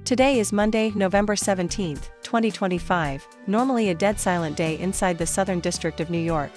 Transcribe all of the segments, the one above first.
Today is Monday, November 17, 2025, normally a dead silent day inside the Southern District of New York.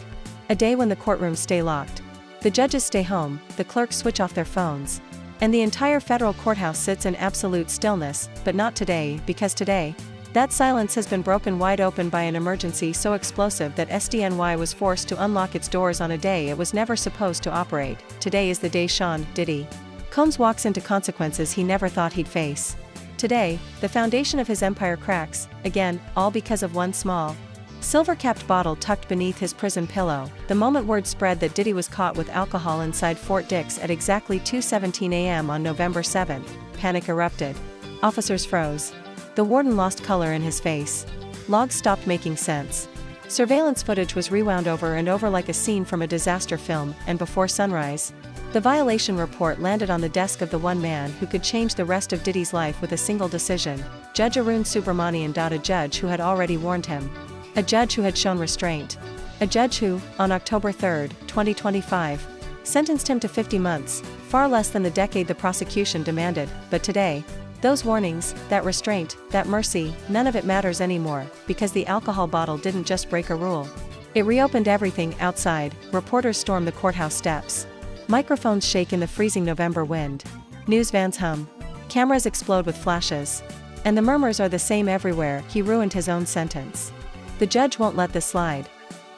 A day when the courtrooms stay locked. The judges stay home, the clerks switch off their phones. And the entire federal courthouse sits in absolute stillness, but not today, because today, that silence has been broken wide open by an emergency so explosive that SDNY was forced to unlock its doors on a day it was never supposed to operate. Today is the day Sean, Diddy, Combs walks into consequences he never thought he'd face. Today, the foundation of his empire cracks, again, all because of one small, silver-capped bottle tucked beneath his prison pillow. The moment word spread that Diddy was caught with alcohol inside Fort Dix at exactly 2:17 a.m. on November 7, panic erupted. Officers froze. The warden lost color in his face. Logs stopped making sense. Surveillance footage was rewound over and over like a scene from a disaster film, and before sunrise, the violation report landed on the desk of the one man who could change the rest of Diddy's life with a single decision. Judge Arun Subramanian. A judge who had already warned him. A judge who had shown restraint. A judge who, on October 3, 2025, sentenced him to 50 months, far less than the decade the prosecution demanded. But today, those warnings, that restraint, that mercy, none of it matters anymore, because the alcohol bottle didn't just break a rule. It reopened everything. Outside, reporters storm the courthouse steps. Microphones shake in the freezing November wind. News vans hum. Cameras explode with flashes. And the murmurs are the same everywhere. He ruined his own sentence. The judge won't let this slide.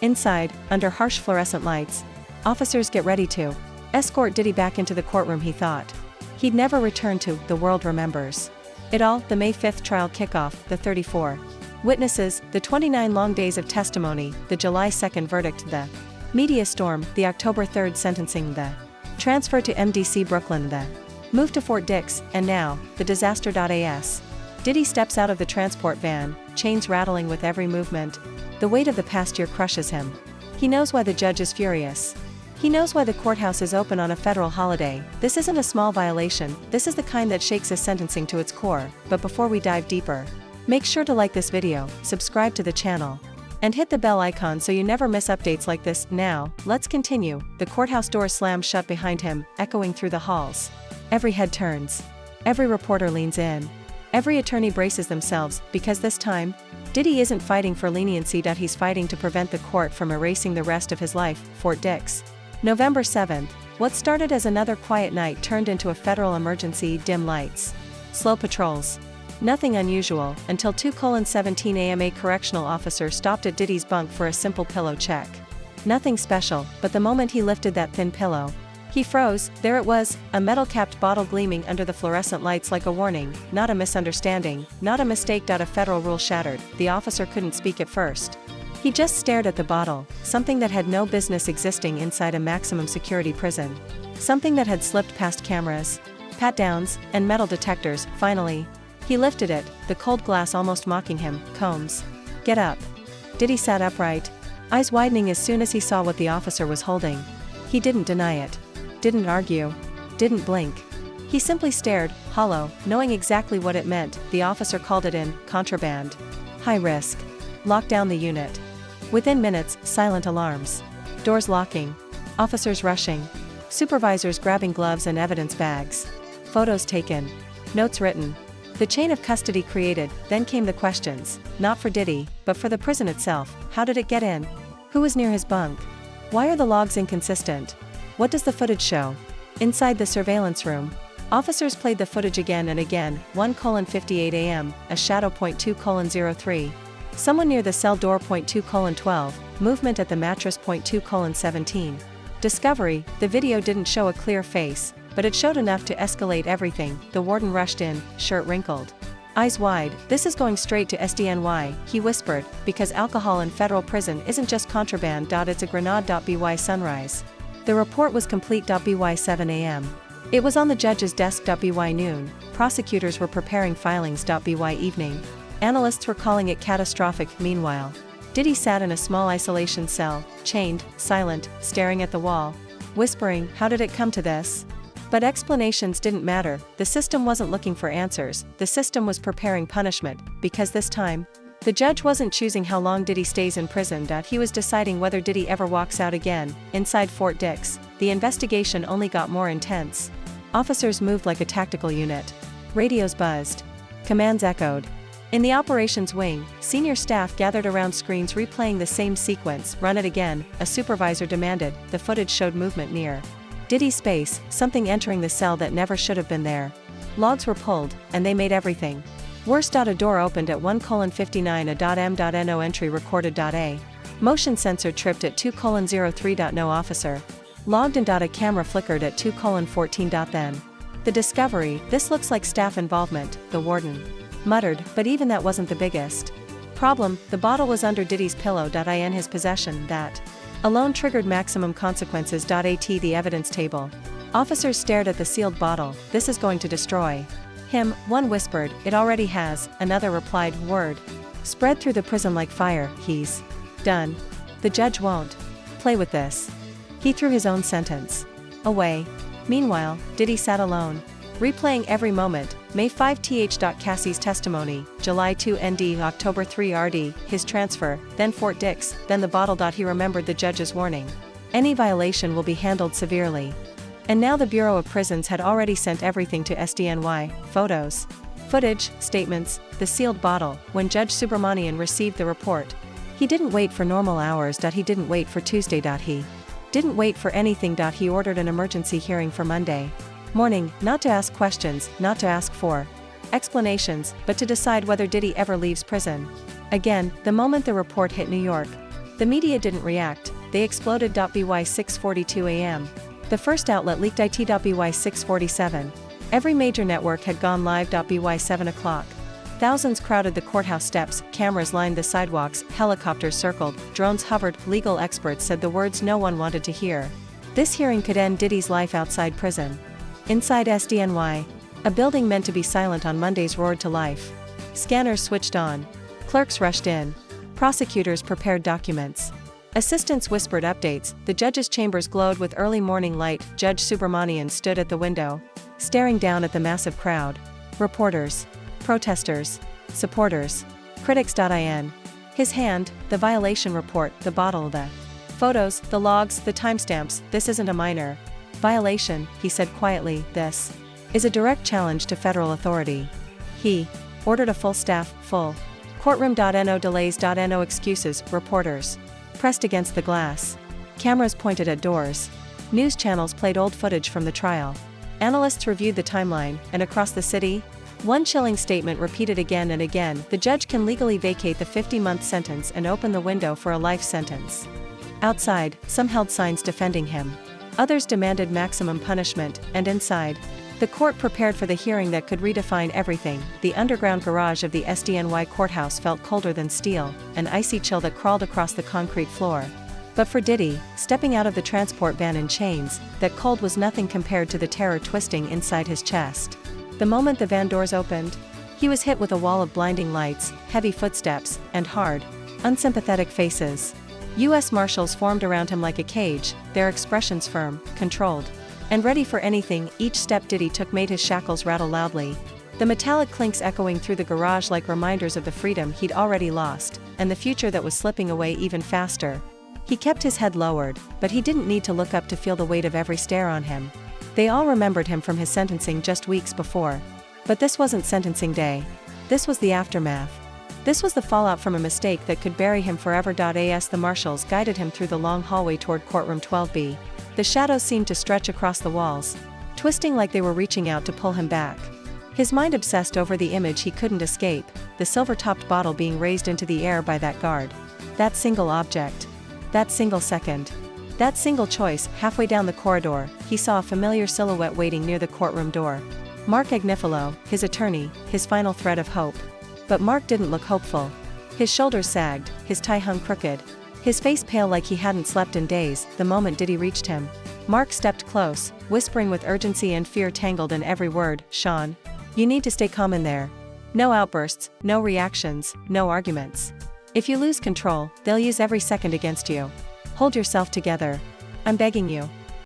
Inside, under harsh fluorescent lights, officers get ready to escort Diddy back into the courtroom he thought he'd never return to. The world remembers it all. The May 5th trial kickoff, the 34 witnesses, the 29 long days of testimony, the July 2nd verdict, the media storm, the October 3rd sentencing, the transfer to MDC Brooklyn, the move to Fort Dix, and now, the disaster.as. Diddy steps out of the transport van, chains rattling with every movement. The weight of the past year crushes him. He knows why the judge is furious. He knows why the courthouse is open on a federal holiday. This isn't a small violation, this is the kind that shakes his sentencing to its core. But before we dive deeper, make sure to like this video, subscribe to the channel, and hit the bell icon so you never miss updates like this. Now, let's continue. The courthouse doors slam shut behind him, echoing through the halls. Every head turns. Every reporter leans in. Every attorney braces themselves, because this time, Diddy isn't fighting for leniency. He's fighting to prevent the court from erasing the rest of his life. Fort Dix. November 7th. What started as another quiet night turned into a federal emergency. Dim lights. Slow patrols. Nothing unusual, until 2:17 a.m. a correctional officer stopped at Diddy's bunk for a simple pillow check. Nothing special, but the moment he lifted that thin pillow, he froze. There it was, a metal-capped bottle gleaming under the fluorescent lights like a warning, not a misunderstanding, not a mistake. A federal rule shattered. The officer couldn't speak at first. He just stared at the bottle, something that had no business existing inside a maximum security prison. Something that had slipped past cameras, pat-downs, and metal detectors. Finally, he lifted it, the cold glass almost mocking him. Combs, get up. Diddy sat upright, eyes widening as soon as he saw what the officer was holding. He didn't deny it. Didn't argue. Didn't blink. He simply stared, hollow, knowing exactly what it meant. The officer called it in, contraband. High risk. Lock down the unit. Within minutes, silent alarms. Doors locking. Officers rushing. Supervisors grabbing gloves and evidence bags. Photos taken. Notes written. The chain of custody created. Then came the questions, not for Diddy, but for the prison itself. How did it get in? Who was near his bunk? Why are the logs inconsistent? What does the footage show? Inside the surveillance room, officers played the footage again and again. 1:58 a.m., a shadow. 2:03. Someone near the cell door. 2:12. Movement at the mattress. 2:17. Discovery. The video didn't show a clear face, but it showed enough to escalate everything. The warden rushed in, shirt wrinkled, eyes wide. This is going straight to SDNY, he whispered, because alcohol in federal prison isn't just contraband. It's a grenade. By sunrise, the report was complete. By 7 a.m. it was on the judge's desk. By noon, prosecutors were preparing filings. By evening, analysts were calling it catastrophic. Meanwhile, Diddy sat in a small isolation cell, chained, silent, staring at the wall, whispering, how did it come to this? But explanations didn't matter. The system wasn't looking for answers, the system was preparing punishment, because this time, the judge wasn't choosing how long Diddy stays in prison. He was deciding whether Diddy ever walks out again. Inside Fort Dix, the investigation only got more intense. Officers moved like a tactical unit. Radios buzzed. Commands echoed. In the operations wing, senior staff gathered around screens replaying the same sequence. Run it again, a supervisor demanded. The footage showed movement near Diddy's space, something entering the cell that never should have been there. Logs were pulled, and they made everything worse. A door opened at 1:59. A.m.no entry recorded. A motion sensor tripped at 2:03. No officer logged in. A camera flickered at 2:14. Then the discovery. This looks like staff involvement, the warden muttered, but even that wasn't the biggest problem. The bottle was under Diddy's pillow. In his possession. That alone triggered maximum consequences. At the evidence table. Officers stared at the sealed bottle. This is going to destroy him, one whispered. It already has, another replied. Word spread through the prison like fire. He's done. The judge won't play with this. He threw his own sentence away. Meanwhile, Diddy sat alone, replaying every moment. May 5 th. Cassie's testimony, July 2 ND, October 3 RD, his transfer, then Fort Dix, then the bottle. He remembered the judge's warning. Any violation will be handled severely. And now the Bureau of Prisons had already sent everything to SDNY, photos, footage, statements, the sealed bottle. When Judge Subramanian received the report, he didn't wait for normal hours. He didn't wait for Tuesday. He didn't wait for anything. He ordered an emergency hearing for Monday morning, not to ask questions, not to ask for explanations, but to decide whether Diddy ever leaves prison again. The moment the report hit New York, the media didn't react, they exploded. By 6:42 a.m. the first outlet leaked it. By 6:47, every major network had gone live. By 7 o'clock, thousands crowded the courthouse steps, cameras lined the sidewalks, helicopters circled, drones hovered. Legal experts said the words no one wanted to hear. This hearing could end Diddy's life outside prison. Inside SDNY, a building meant to be silent on Mondays roared to life. Scanners switched on. Clerks rushed in. Prosecutors prepared documents. Assistants whispered updates. The judge's chambers glowed with early morning light. Judge Subramanian stood at the window, staring down at the massive crowd. Reporters, protesters, supporters, critics. In his hand, the violation report, the bottle, the photos, the logs, the timestamps. This isn't a minor violation, he said quietly. This is a direct challenge to federal authority. He ordered a full staff, full courtroom. No delays. No excuses. Reporters pressed against the glass. Cameras pointed at doors. News channels played old footage from the trial. Analysts reviewed the timeline, and across the city, one chilling statement repeated again and again: the judge can legally vacate the 50-month sentence and open the window for a life sentence. Outside, some held signs defending him. Others demanded maximum punishment, and inside, the court prepared for the hearing that could redefine everything. The underground garage of the SDNY courthouse felt colder than steel, an icy chill that crawled across the concrete floor. But for Diddy, stepping out of the transport van in chains, that cold was nothing compared to the terror twisting inside his chest. The moment the van doors opened, he was hit with a wall of blinding lights, heavy footsteps, and hard, unsympathetic faces. U.S. Marshals formed around him like a cage, their expressions firm, controlled, and ready for anything. Each step Diddy took made his shackles rattle loudly, the metallic clinks echoing through the garage like reminders of the freedom he'd already lost, and the future that was slipping away even faster. He kept his head lowered, but he didn't need to look up to feel the weight of every stare on him. They all remembered him from his sentencing just weeks before. But this wasn't sentencing day. This was the aftermath. This was the fallout from a mistake that could bury him forever. As the marshals guided him through the long hallway toward courtroom 12B, the shadows seemed to stretch across the walls, twisting like they were reaching out to pull him back. His mind obsessed over the image he couldn't escape, the silver-topped bottle being raised into the air by that guard. That single object. That single second. That single choice. Halfway down the corridor, he saw a familiar silhouette waiting near the courtroom door. Mark Agnifilo, his attorney, his final thread of hope. But Mark didn't look hopeful. His shoulders sagged, his tie hung crooked, his face pale like he hadn't slept in days. The moment Diddy reached him, Mark stepped close, whispering with urgency and fear tangled in every word. "Sean, you need to stay calm in there. No outbursts, no reactions, no arguments. If you lose control, they'll use every second against you. Hold yourself together. I'm begging you."